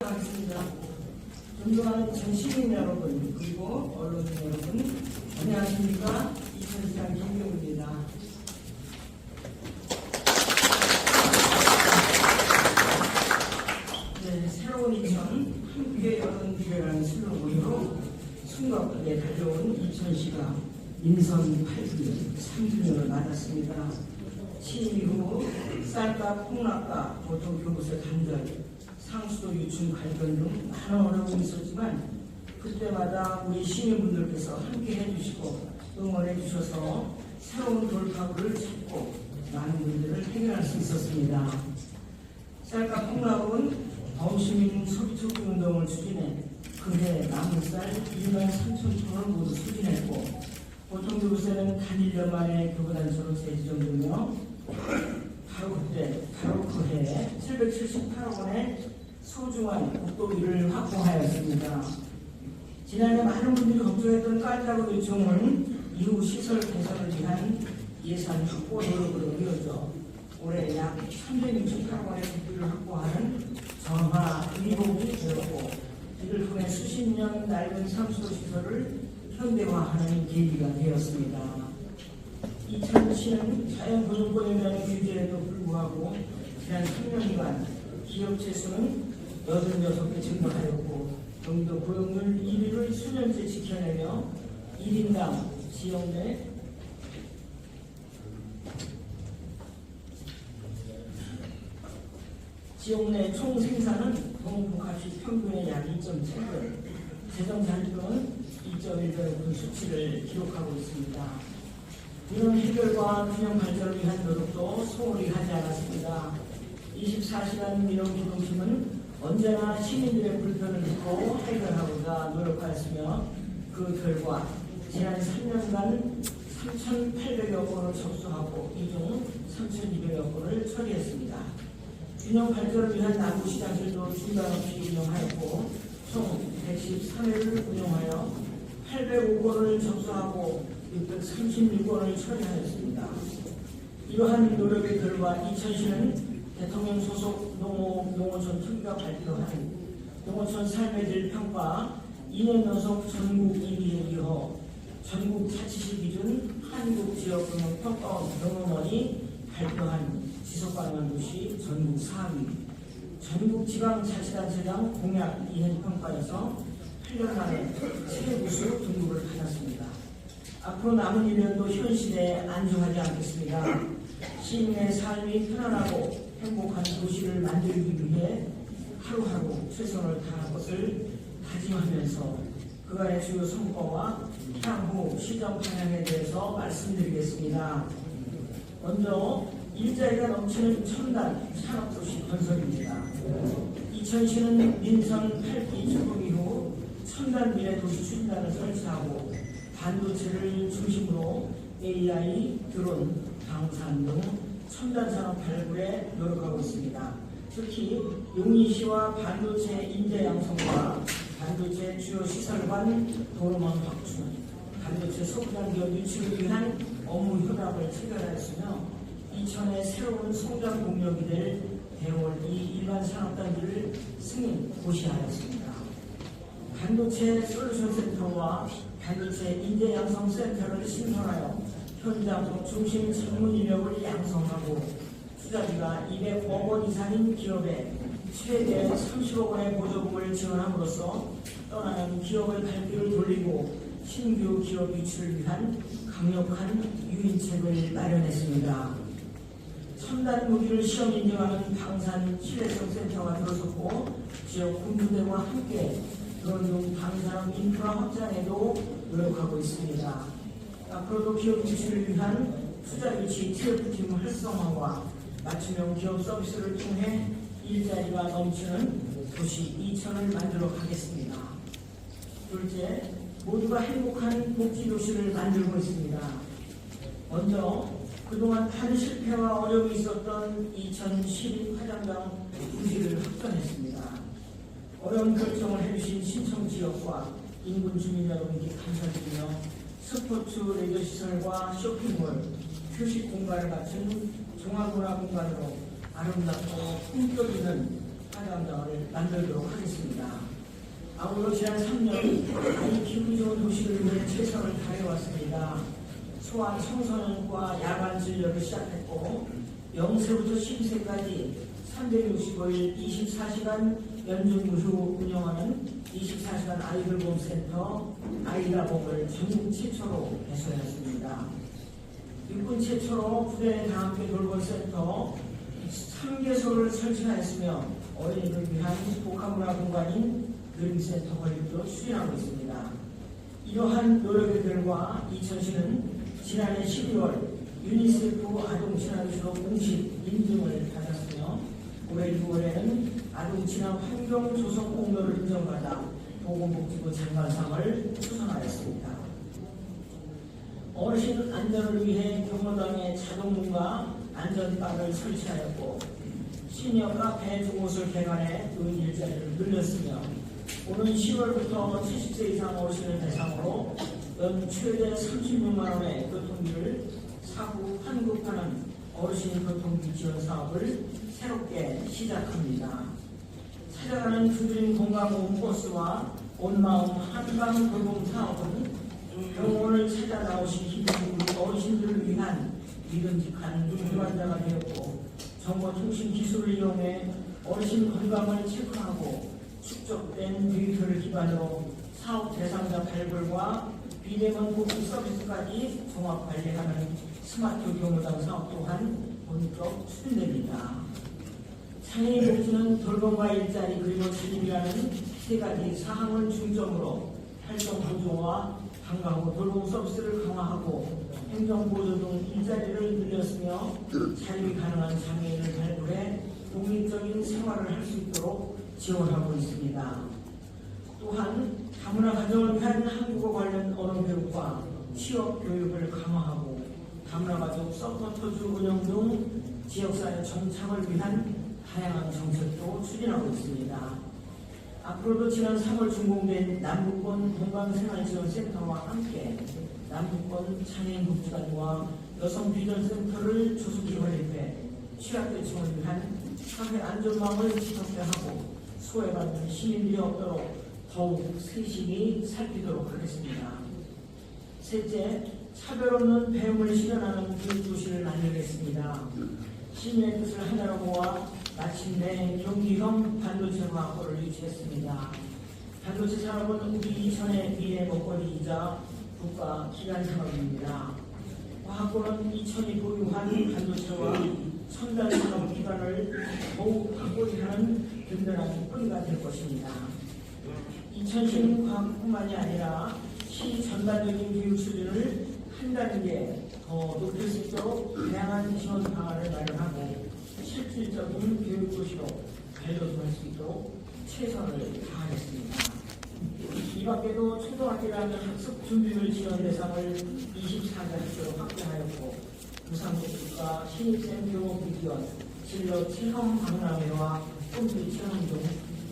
하겠습니다. 존경하는 전 시민 여러분 그리고 언론인 여러분 안녕하십니까? 이천시장 김경우입니다. 네, 새로운 인천 함께 여론 비례라는 슬로건으로 숨가쁘게 달려온 이천시가 인선 8주년 3주년을 맞았습니다. 취임 이후 쌀값, 콩락값, 보통교부세 단절, 상수도 유충 발견 등 많은 어려움이 있었지만 그때마다 우리 시민분들께서 함께 해주시고 응원해 주셔서 새로운 돌파구를 찾고 많은 문제를 해결할 수 있었습니다. 쌀값 폭락은 범시민 소비촉구 운동을 추진해 그해 남은 쌀 1만 3천 톤을 모두 수진했고 보통교부세는 단 1년 만에 교부단체로 재지정되며 바로 그해 778억 원의 소중한 국도비를 확보하였습니다. 지난해 많은 분들이 걱정했던 깔다고 요청은 이후 시설 개선을 위한 예산 확보 노력으로 이어져 올해 약 368억 원의 국비를 확보하는 정화 의복이 되었고 이를 통해 수십 년 낡은 상수도 시설을 현대화하는 계기가 되었습니다. 이천시는 자연보존권에 대한 규제에도 불구하고 지난 3년간 기업체 수는 86개 증가하였고 경기도 고용률 1위를 수년째 지켜내며 1인당 지역 내 총 생산은 동북아시 평균의 약 2.7배, 재정 잔고는 2.1배 높은 수치를 기록하고 있습니다. 이런 해결과 균형 발전을 위한 노력도 소홀히 하지 않았습니다. 24시간 민원기동팀은 언제나 시민들의 불편을 듣고 해결하고자 노력하였으며 그 결과 지난 3년간 3,800여 건을 접수하고 이 중 3,200여 건을 처리했습니다. 균형 발전을 위한 남부시장실도 중단 없이 운영하였고 총 113회를 운영하여 805건을 접수하고 636건을 처리하였습니다. 이러한 노력의 결과 이천시는 대통령 소속 농어촌 특위가 발표한 농어촌 삶의 질 평가 2년 연속 전국 2위에 이어 전국 자치시 기준 한국지역금융평가원 경험원이 발표한 지속가능한 도시 전국 4위, 전국 지방자치단체장 공약 2년 평가에서 8년 만에 최우수 등급을 받았습니다. 앞으로 남은 1년도 현실에 안주하지 않겠습니다. 시민의 삶이 편안하고 행복한 도시를 만들기 위해 하루하루 최선을 다할 것을 다짐하면서 그간의 주요 성과와 향후 시정 방향에 대해서 말씀드리겠습니다. 먼저 일자리가 넘치는 첨단 산업도시 건설입니다. 이천시는 민선 8기 출범 이후 첨단 미래 도시 추진단을 설치하고 반도체를 중심으로 AI, 드론, 방산 등 첨단 산업 발굴에 노력하고 있습니다. 특히 용인시와 반도체 인재 양성과 반도체 주요 시설관 도로망 확충, 반도체 소부장 기업 유치를 위한 업무 협약을 체결하였으며 이천의 새로운 성장 동력이 될 대월 2 일반 산업단지를 승인 고시하였습니다. 반도체 솔루션 센터와 반도체 인재 양성 센터를 신설하여 현장 중심 전문 인력을 양성하고 투자비가 200억 원 이상인 기업에 최대 30억 원의 보조금을 지원함으로써 떠나는 기업의 발길을 돌리고 신규 기업 유치를 위한 강력한 유인책을 마련했습니다. 첨단 무기를 시험 인증하는 방산 신뢰성 센터가 들어섰고 지역 군부대와 함께 드론 등 방산업 인프라 확장에도 노력하고 있습니다. 앞으로도 기업 유치를 위한 투자 유치 TF팀 활성화와 맞춤형 기업 서비스를 통해 일자리가 넘치는 도시 이천을 만들어 가겠습니다. 둘째, 모두가 행복한 복지도시를 만들고 있습니다. 먼저 그동안 단 실패와 어려움이 있었던 이천 시립 화장장 부지를 확정했습니다. 어려운 결정을 해주신 신청지역과 인근 주민 여러분께 감사드리며 스포츠 레저시설과 쇼핑몰, 휴식 공간을 갖춘 종합문화 공간으로 아름답고 품격 있는 사장장을 만들도록 하겠습니다. 아울러 지난 3년 아이 기분 좋은 도시를 위해 최선을 다해왔습니다. 소아 청소년과 야간 진료를 시작했고 0세부터 10세까지 365일 24시간 연중무휴 운영하는 24시간 아이돌봄센터 아이라봄을 전국 최초로 개설했습니다. 육군 최초로 부대 다함께 돌봄센터 3개소를 설치하였으며 어린이를 위한 복합문화 공간인 느림센터 건립도 추진하고 있습니다. 이러한 노력의 결과 이천시는 지난해 12월 유니세프 아동친환주로 공식 인증을 받았으며 올해 6월에는 아동친환 환경조성공로를 인정받아 보건복지부 장관상을 수상하였습니다. 어르신 안전을 위해 경로당에 자동문과 안전바를 설치하였고 시니어 카페 2곳을 개관해 노인 일자리를 늘렸으며 오는 10월부터 70세 이상 어르신을 대상으로 연 최대 36만 원의 교통비를 사후 환급하는 어르신 교통비 지원 사업을 새롭게 시작합니다. 찾아가는 두드림 건강보험 버스와 온마음 한강 돌봄 사업은 병원을 찾아 나오신 힘든 우리 어르신들을 위한 믿음직한 동반자가 되었고 정보통신 기술을 이용해 어르신 건강을 체크하고 축적된 데이터를 기반으로 사업 대상자 발굴과 비대면 복지 서비스까지 종합 관리하는 스마트 경로당 사업 또한 본격 추진됩니다. 장애인 복지는 돌봄과 일자리 그리고 진입이라는 세 가지 사항을 중점으로 활동 보조와 방과 후 돌봄 서비스를 강화하고 행정보조 등 일자리를 늘렸으며 자립이 가능한 장애인을 발굴해 독립적인 생활을 할 수 있도록 지원하고 있습니다. 또한 다문화 가정을 위한 한국어 관련 언어 교육과 취업 교육을 강화하고 다문화 가족 서포터즈 운영 등 지역사회 정착을 위한 다양한 정책도 추진하고 있습니다. 앞으로도 지난 3월 준공된 남북권 건강생활지원센터와 함께 남북권 장애인복지관과 여성비전센터를 조속히 건립해 취약계층을 위한 사회 안전망을 지속해 하고 소외받는 시민들이 없도록 더욱 세심히 살피도록 하겠습니다. 셋째, 차별 없는 배움을 실현하는 교육도시를 만들겠습니다. 시민의 뜻을 하나로 모아 마침내 경기형 반도체화학과를 유치했습니다. 반도체 산업은 우리 이천의 미래 먹거리이자 국가 기반 산업입니다. 화학고는 이천이 보유한 반도체와 첨단 산업 기반을 더욱 확고히 하는 든든한 뿌리가 될 것입니다. 이천시는 과학뿐만이 아니라 시 전반적인 교육 수준을 한 단계 더 높일 수 있도록 다양한 지원 방안을 마련하고 실질적인 교육도시로 발돋움할 수 있도록 최선을 다하겠습니다. 이 밖에도 초등학교 1학년 학습 준비물 지원 대상을 24개 학교로 확대하였고 부산국가 신입생 교복 지원, 진로 체험 박람회와 홈피 체험 등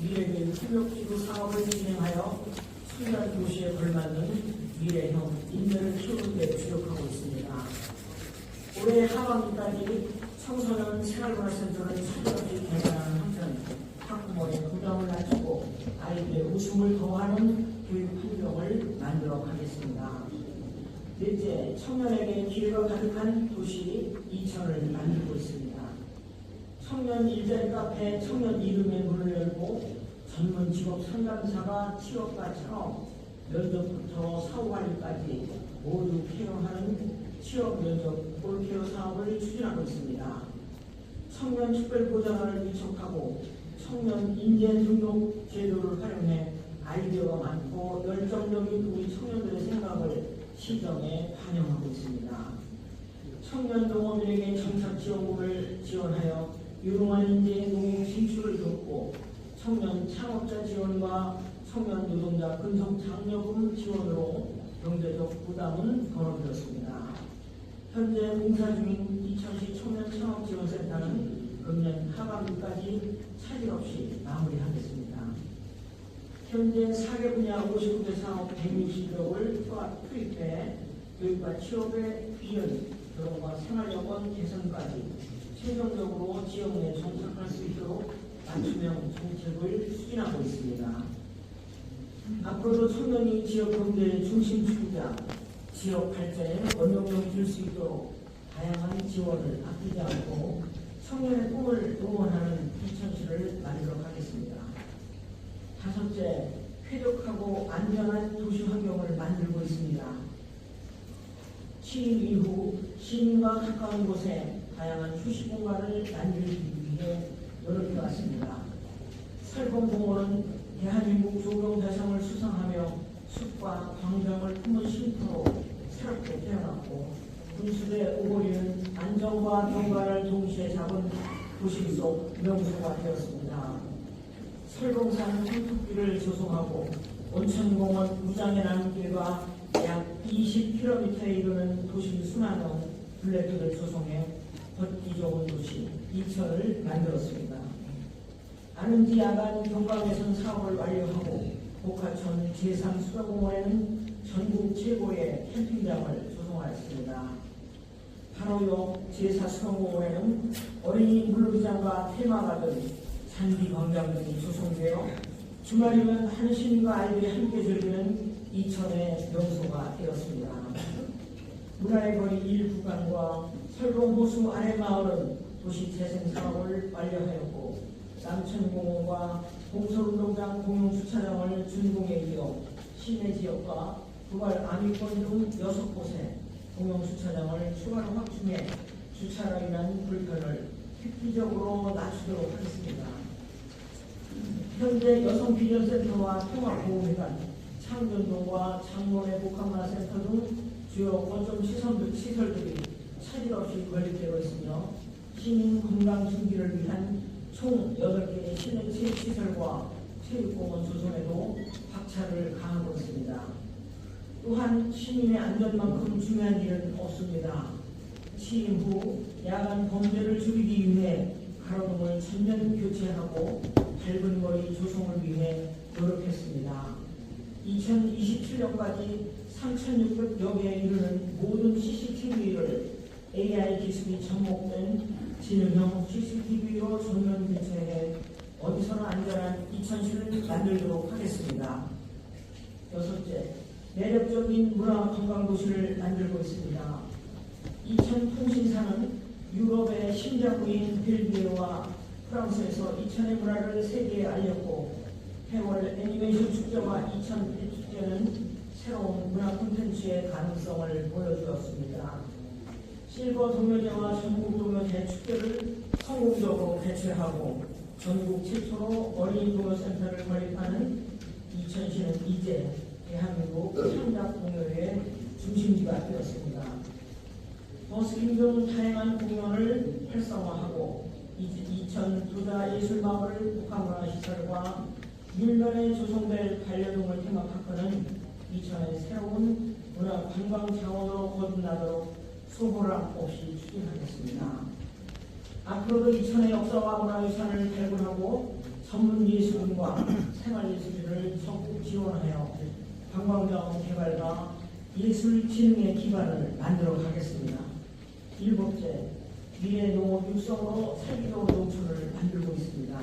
미래교육 협력기구 사업을 진행하여 첨단 도시에 걸맞는 미래형 인재를 키우는 데 주력하고 있습니다. 올해 하반기까지 청소년 생활문화센터를 차질없이 개발하는 한편 학부모의 부담을 낮추고 아이들의 웃음을 더하는 교육 환경을 만들어 가겠습니다. 넷째, 청년에게 기회가 가득한 도시 이천을 만들고 있습니다. 청년 일자리 카페 청년 이름의 문을 열고 전문 직업 상담사가 취업과처럼 면접부터 사후 관리까지 모두 케어하는 취업 면접 볼케어 사업을 추진하고 있습니다. 청년 특별보장을 위촉하고 청년 인재 등록 제도를 활용해 아이디어가 많고 열정적인 우리 청년들의 생각을 시정에 반영하고 있습니다. 청년 농업인에게 정착 지원금을 지원하여 유능한 인재의 농업 진출을 돕고 청년 창업자 지원과 청년 노동자 근속 장려금 지원으로 경제적 부담은 덜어드렸습니다. 현재 공사 중인 이천시 청년 창업지원센터는 금년 하반기까지 차질 없이 마무리하겠습니다. 현재 4개 분야 59개 사업 160억을 투입해 교육과 취업의 이연, 결혼과 생활여건 개선까지 최종적으로 지역 내 정착할 수 있도록 맞춤형 정책을 추진하고 있습니다. 앞으로도 청년이 지역 경제의 중심 축이자 지역 발전에 원동력이 될 수 있도록 다양한 지원을 아끼지 않고 청년의 꿈을 응원하는 이천시를 만들어 가겠습니다. 다섯째, 쾌적하고 안전한 도시 환경을 만들고 있습니다. 취임 이후 시민과 가까운 곳에 다양한 휴식 공간을 만들기 위해 노력해 왔습니다. 설봉공원은 대한민국 조경 대상을 수상하며 숲과 광장을 품은 쉼터로 새롭게 태어났고, 분수대 오거리는 안정과 경관을 동시에 잡은 도심 속 명소가 되었습니다. 설봉산 황토길을 조성하고 온천공원 무장의 나무길과 약 20km에 이르는 도심 순환형 블랙길을 조성해 걷기 좋은 도시 이천을 만들었습니다. 안흥지 야간 경광개선 사업을 완료하고 복화천 제3수로공원에는 전국 최고의 캠핑장을 조성하였습니다. 바로요 제4수로공원에는 어린이 물놀이장과 테마가든 잔디 광장 등이 조성되어 주말이면 한 시민과 아이들이 함께 즐기는 이천의 명소가 되었습니다. 문화의 거리 1구간과 설봉호수 아래마을은 도시재생 사업을 완료하였고, 남천공원과 공설운동장 공용주차장을 준공에 이어 시내 지역과 도발 아미권 등 6곳에 공용주차장을 추가로 확충해 주차로 인한 불편을 획기적으로 낮추도록 하겠습니다. 현재 여성비전센터와 통합보호회관, 창전동과 장로의 복합문화센터 등 주요 거점 시설들이 차질 없이 건립되어 있으며, 시민 건강 증진을 위한 총 8개의 시내 체육시설과 체육공원 조성에도 박차를 가하고 있습니다. 또한 시민의 안전만큼 중요한 일은 없습니다. 취임 후 야간 범죄를 줄이기 위해 가로등을 전면 교체하고 밝은 거리 조성을 위해 노력했습니다. 2027년까지 3,600여 개에 이르는 모든 CCTV를 AI 기술이 접목된 지능형 CCTV로 전면 교체해 어디서나 안전한 이천시를 만들도록 하겠습니다. 여섯째, 매력적인 문화 관광도시를 만들고 있습니다. 이천 통신사는 유럽의 심장부인 벨기에와 프랑스에서 이천의 문화를 세계에 알렸고, 해월 애니메이션 축제와 이천 대축제는 새로운 문화 콘텐츠의 가능성을 보여주었습니다. 실버 동요제와 전국 동요제 축제를 성공적으로 개최하고 전국 최초로 어린이 동요센터를 건립하는 이천시는 이제 대한민국 창작 동요의 중심지가 되었습니다. 버스킹 등 다양한 공연을 활성화하고 이천 도자예술마을 복합문화시설과 밀면에 조성될 반려동물 테마파크는 이천의 새로운 문화 관광 자원으로 거듭나도록 소홀함 없이 추진하겠습니다. 앞으로도 이천의 역사와 문화유산을 발굴하고 전문 예술인과 생활예술인을 적극 지원하여 관광자원 개발과 예술 진흥의 기반을 만들어 가겠습니다. 일곱째, 미래 농업 육성으로 살기좋은 농촌을 만들고 있습니다.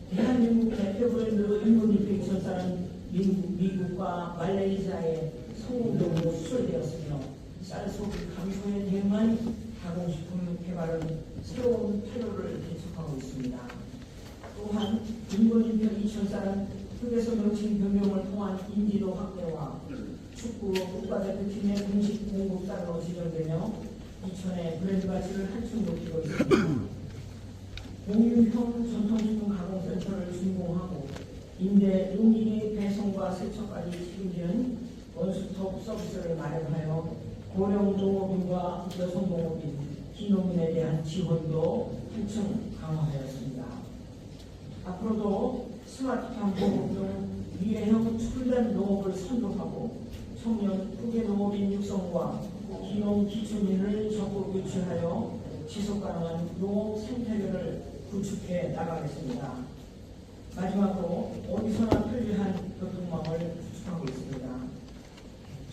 대한민국 대표 브랜드 인문이백 전쌀은 미국과 말레이시아에 성공적으로 수출되었으며, 쌀소비 감소에 대응한 가공식품 개발은 새로운 태도를 개척하고 있습니다. 또한 인문인표 이천쌀은 흑에서 명칭 변경을 통한 인지도 확대와 축구 국가대표팀의 공식 공급사로 지정되며 이천의 브랜드 가치를 한층 높이고 있습니다. 공유형 전통식품 가공센터를 준공하고 임대 용기 배송과 세척까지 책임지는 원스톱 서비스를 마련하여 고령 농업인과 여성 농업인, 기농민에 대한 지원도 한층 강화하였습니다. 앞으로도 스마트팜 공업 등 미래형 첨단 농업을 선도하고 청년 후계 농업인 육성과 기농 기초민을 적극 유치하여 지속가능한 농업 생태계를 구축해 나가겠습니다. 마지막으로 어디서나 편리한 교통망을 구축하고 있습니다.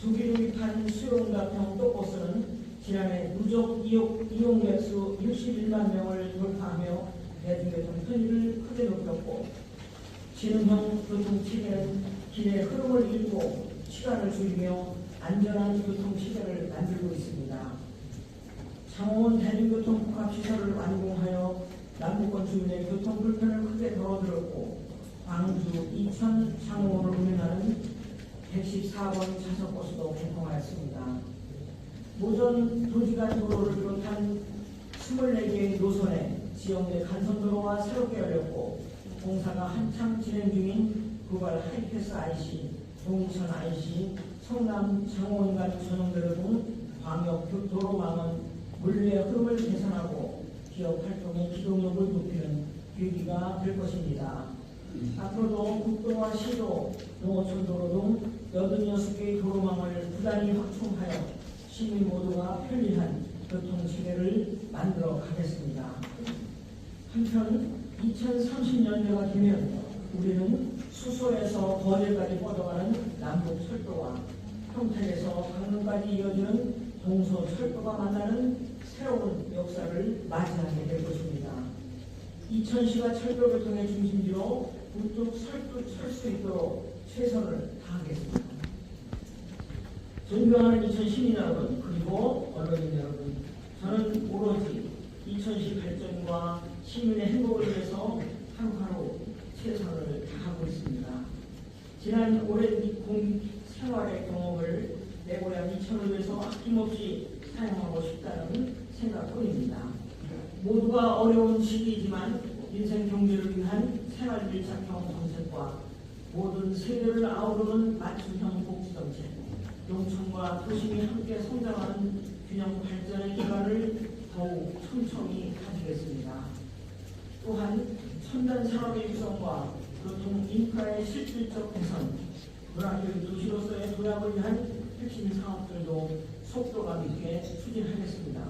조기 도입한 수용답형 또버스는 지난해 누적 이용 객수 61만 명을 돌파하며 대중교통 편의를 크게 높였고 지능형 교통체계는 길의 흐름을 잃고 시간을 줄이며 안전한 교통체계를 만들고 있습니다. 창원 대중교통 복합시설을 완공하여 남부권 주민의 교통 불편을 크게 덜어들었고 광주, 이천, 창원을 운행하는 114번 좌석버스도 개통하였습니다. 모전 도지간 도로를 비롯한 24개의 노선에 지역 내 간선도로가 새롭게 열렸고 공사가 한창 진행 중인 구발 하이패스 IC, 동천 IC, 성남 창원 간 전용도로 등 광역 도로망은 물류의 흐름을 개선하고 기업 활동의 기동력을 높이는 계기가 될 것입니다. 앞으로도 국도와 시도, 농어촌도로 등 86개의 도로망을 부단히 확충하여 시민 모두가 편리한 교통체계를 만들어 가겠습니다. 한편 2030년대가 되면 우리는 수소에서 거제까지 뻗어가는 남북철도와 평택에서 강릉까지 이어지는 동서철도가 만나는 새로운 역사를 맞이하게 될 것입니다. 이천시가 철도교통의 중심지로 우뚝 설 수 있도록 최선을 다하겠습니다. 존경하는 이천 시민 여러분 그리고 언론인 여러분, 저는 오로지 이천시 발전과 시민의 행복을 위해서 하루하루 최선을 다하고 있습니다. 지난 오랜 공익 생활의 경험을 내 고향 이천을 위해서 아낌없이 사용하고 싶다는 생각뿐입니다. 모두가 어려운 시기이지만 인생 경제를 위한 생활 밀착형 정책과 모든 세대를 아우르는 맞춤형 복지정책, 농촌과 도심이 함께 성장하는 균형 발전의 기반을 더욱 촘촘히 가지겠습니다. 또한 첨단 산업의 육성과 교통 인프라의 실질적 개선, 문화교육 도시로서의 도약을 위한 핵심 사업들도 속도감 있게 추진하겠습니다.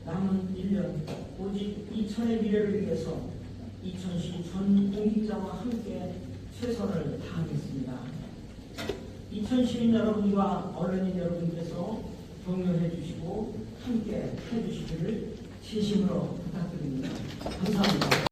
남은 1년 오직 이천의 미래를 위해서 이천시 전 공직자와 함께 최선을 다하겠습니다. 이천 시민 여러분과 언론인 여러분께서 격려해 주시고 함께 해주시기를 진심으로 부탁드립니다. 감사합니다.